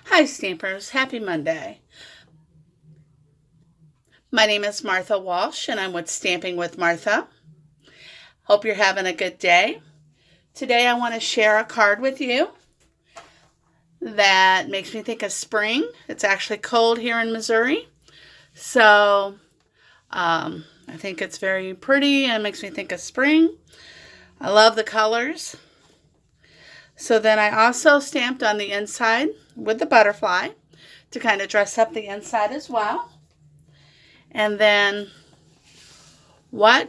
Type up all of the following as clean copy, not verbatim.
Hi Stampers, happy Monday. My name is Martha Walsh and I'm with Stamping with Martha. Hope you're having a good day. Today I want to share a card with you that makes me think of spring. It's actually cold here in Missouri. So I think it's very pretty and makes me think of spring. I love the colors. So then I also stamped on the inside with the butterfly to kind of dress up the inside as well. And then what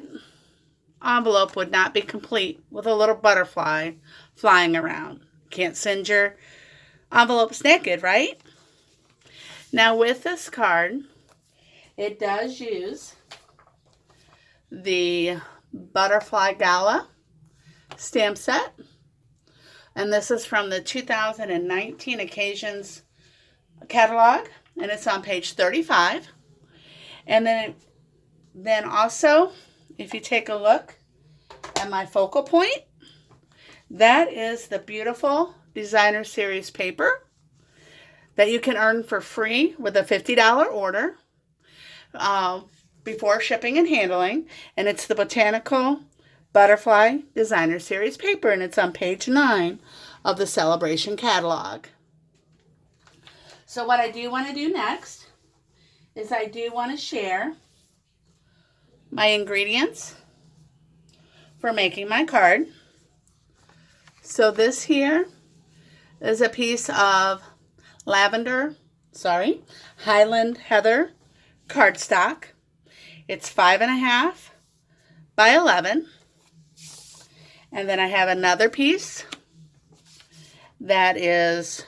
envelope would not be complete with a little butterfly flying around? Can't send your envelopes naked, right? Now with this card, it does use the Butterfly Gala stamp set. And this is from the 2019 Occasions catalog, and it's on page 35. And then also, if you take a look at my focal point, that is the beautiful Designer Series paper that you can earn for free with a $50 order before shipping and handling. And it's the Botanical Butterfly Designer Series paper, and it's on page 9 of the Celebration catalog. So what I do want to do next is I do want to share my ingredients for making my card. So this here is a piece of Highland Heather cardstock. It's 5.5 by 11. And then I have another piece that is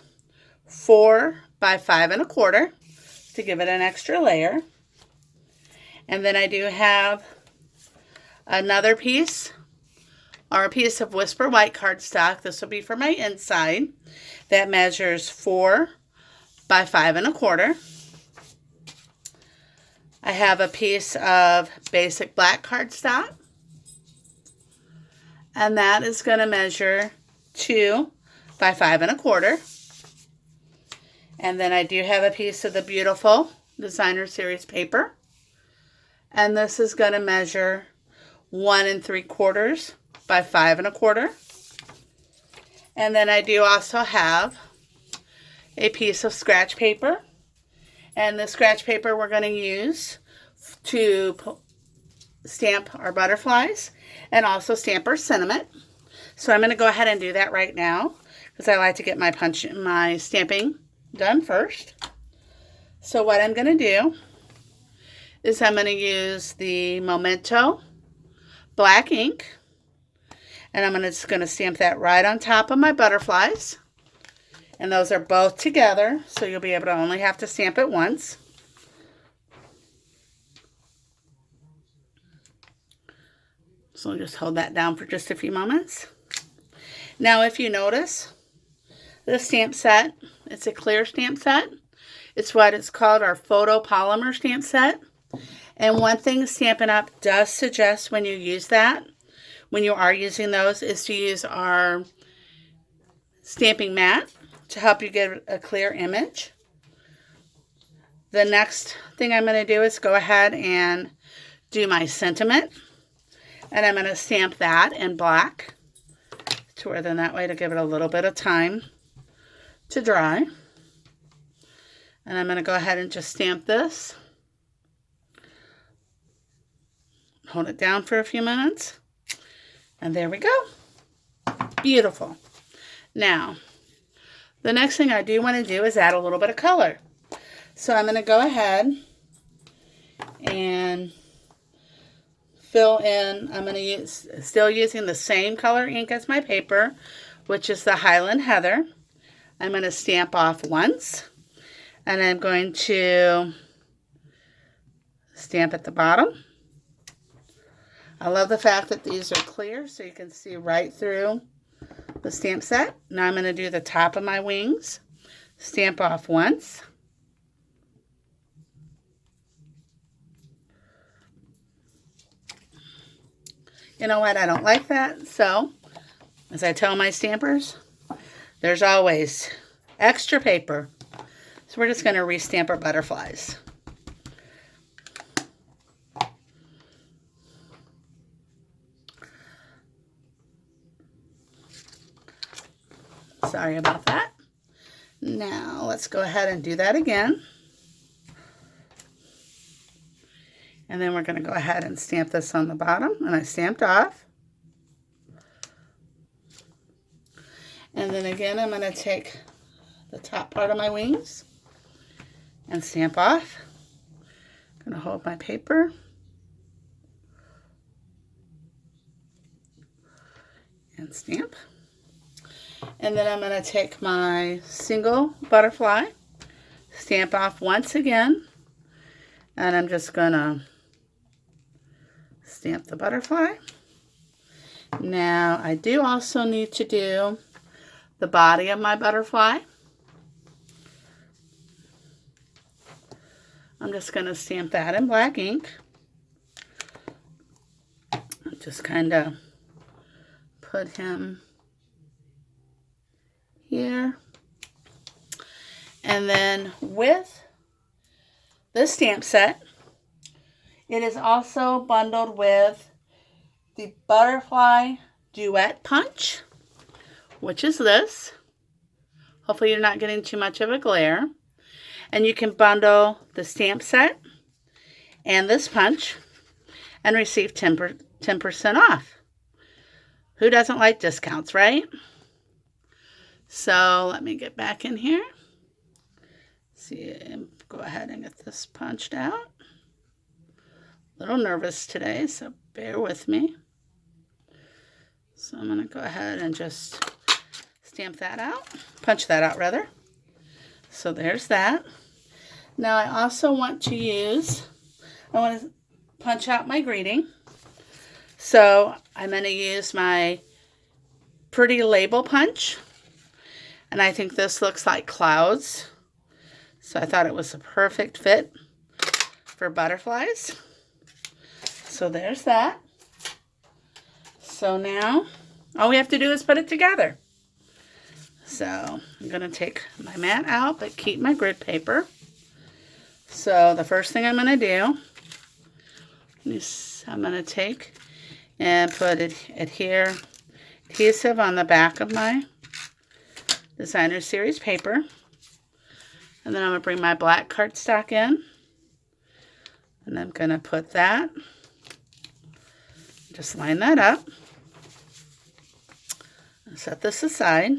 4 by 5.25 to give it an extra layer. And then I do have another piece, or a piece of Whisper White cardstock. This will be for my inside. That measures 4 by 5.25. I have a piece of basic black cardstock, and that is going to measure 2 by 5.25. And then I do have a piece of the beautiful Designer Series paper, and this is going to measure 1 3/4 by 5.25. And then I do also have a piece of scratch paper, and the scratch paper we're going to use to stamp our butterflies and also stamp our sentiment. So I'm going to go ahead and do that right now because I like to get my stamping done first. So what I'm going to do is I'm going to use the Memento black ink, and I'm just going to stamp that right on top of my butterflies. And those are both together, so you'll be able to only have to stamp it once. So I'll just hold that down for just a few moments. Now if you notice, the stamp set, it's a clear stamp set. It's what it's called, our photopolymer stamp set. And one thing Stampin' Up! Does suggest when you use that, when you are using those, is to use our stamping mat to help you get a clear image. The next thing I'm going to do is go ahead and do my sentiment. And I'm going to stamp that in black to where then that way to give it a little bit of time to dry. And I'm going to go ahead and just stamp this. Hold it down for a few minutes. And there we go. Beautiful. Now, the next thing I do want to do is add a little bit of color. So I'm going to go ahead and fill in. I'm going to use, still using the same color ink as my paper, which is the Highland Heather. I'm going to stamp off once, and I'm going to stamp at the bottom. I love the fact that these are clear so you can see right through the stamp set. Now I'm going to do the top of my wings. Stamp off once. You know what? I don't like that. So, as I tell my stampers, there's always extra paper So we're just going to restamp our butterflies. Sorry about that. Now let's go ahead and do that again. And then we're going to go ahead and stamp this on the bottom, and I stamped off. And then again, I'm going to take the top part of my wings and stamp off. I'm going to hold my paper. And stamp. And then I'm going to take my single butterfly, stamp off once again, and I'm just going to stamp the butterfly. Now I do also need to do the body of my butterfly. I'm just going to stamp that in black ink. Just kind of put him here. And then with this stamp set, it is also bundled with the Butterfly Duet Punch, which is this. Hopefully you're not getting too much of a glare. And you can bundle the stamp set and this punch and receive 10% off. Who doesn't like discounts, right? So let me get back in here. See, go ahead and get this punched out. A little nervous today, so bear with me. So I'm going to go ahead and just stamp that out. Punch that out, rather. So there's that. Now I also want to I want to punch out my greeting. So I'm going to use my Pretty Label Punch. And I think this looks like clouds. So I thought it was a perfect fit for butterflies. So there's that. So now all we have to do is put it together. So I'm going to take my mat out, but keep my grid paper. So the first thing I'm going to do is I'm going to take and put adhesive on the back of my Designer Series paper. And then I'm going to bring my black cardstock in. And I'm going to put that. Just line that up. Set this aside.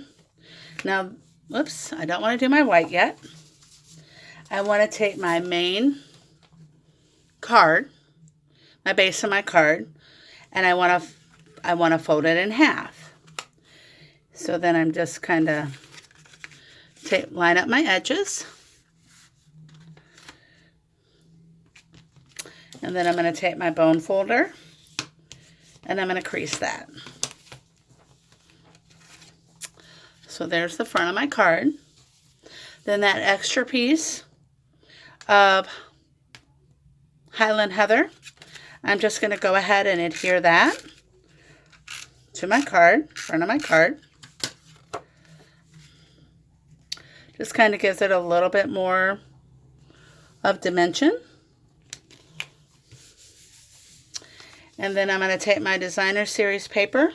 Now, whoops, I don't want to do my white yet. I want to take my main card, my base of my card, and I want to fold it in half. So then I'm just kind of line up my edges. And then I'm going to take my bone folder and I'm going to crease that. So there's the front of my card. Then that extra piece of Highland Heather, I'm just going to go ahead and adhere that to my card, front of my card. Just kind of gives it a little bit more of dimension. And then I'm going to take my Designer Series paper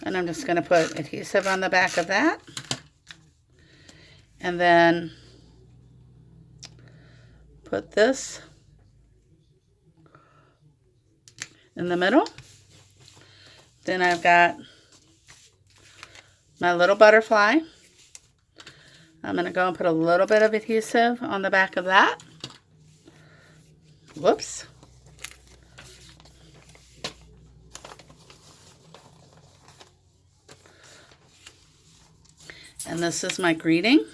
and I'm just going to put adhesive on the back of that. And then put this in the middle. Then I've got my little butterfly. I'm going to go and put a little bit of adhesive on the back of that. Whoops. And this is my greeting.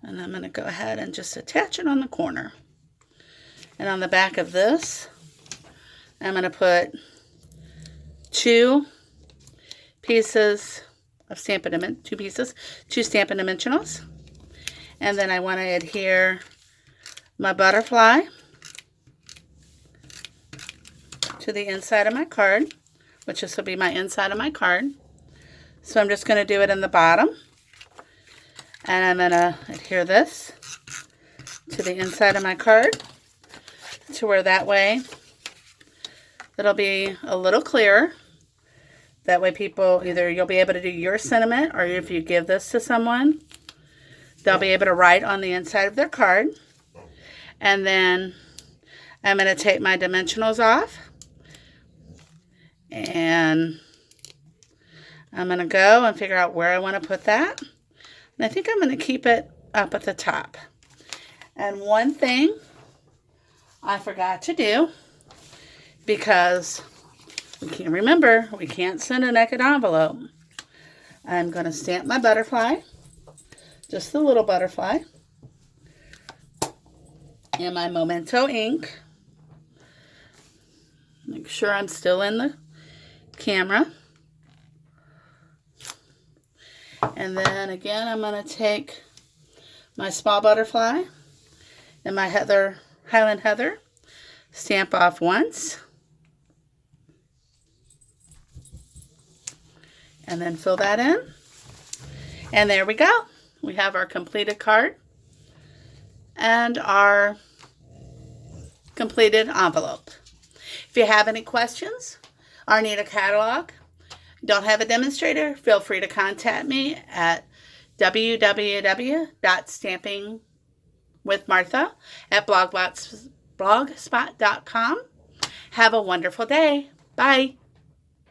And I'm going to go ahead and just attach it on the corner. And on the back of this, I'm going to put two pieces of Stampin' two Stampin' Dimensionals. And then I want to adhere my butterfly to the inside of my card, which this will be my inside of my card. So I'm just going to do it in the bottom And I'm going to adhere this to the inside of my card to where that way it'll be a little clearer. That way people, either you'll be able to do your sentiment, or if you give this to someone, they'll be able to write on the inside of their card. And then I'm going to take my dimensionals off. And I'm going to go and figure out where I want to put that. And I think I'm going to keep it up at the top. And one thing I forgot to do, because we can't remember, we can't send a naked envelope. I'm going to stamp my butterfly, just the little butterfly, and my Memento ink. Make sure I'm still in the camera. And then again, I'm going to take my small butterfly and my Highland Heather, stamp off once, and then fill that in. And there we go. We have our completed card and our completed envelope. If you have any questions or need a catalog, don't have a demonstrator, feel free to contact me at www.stampingwithmartha@blogspot.com. Have a wonderful day. Bye.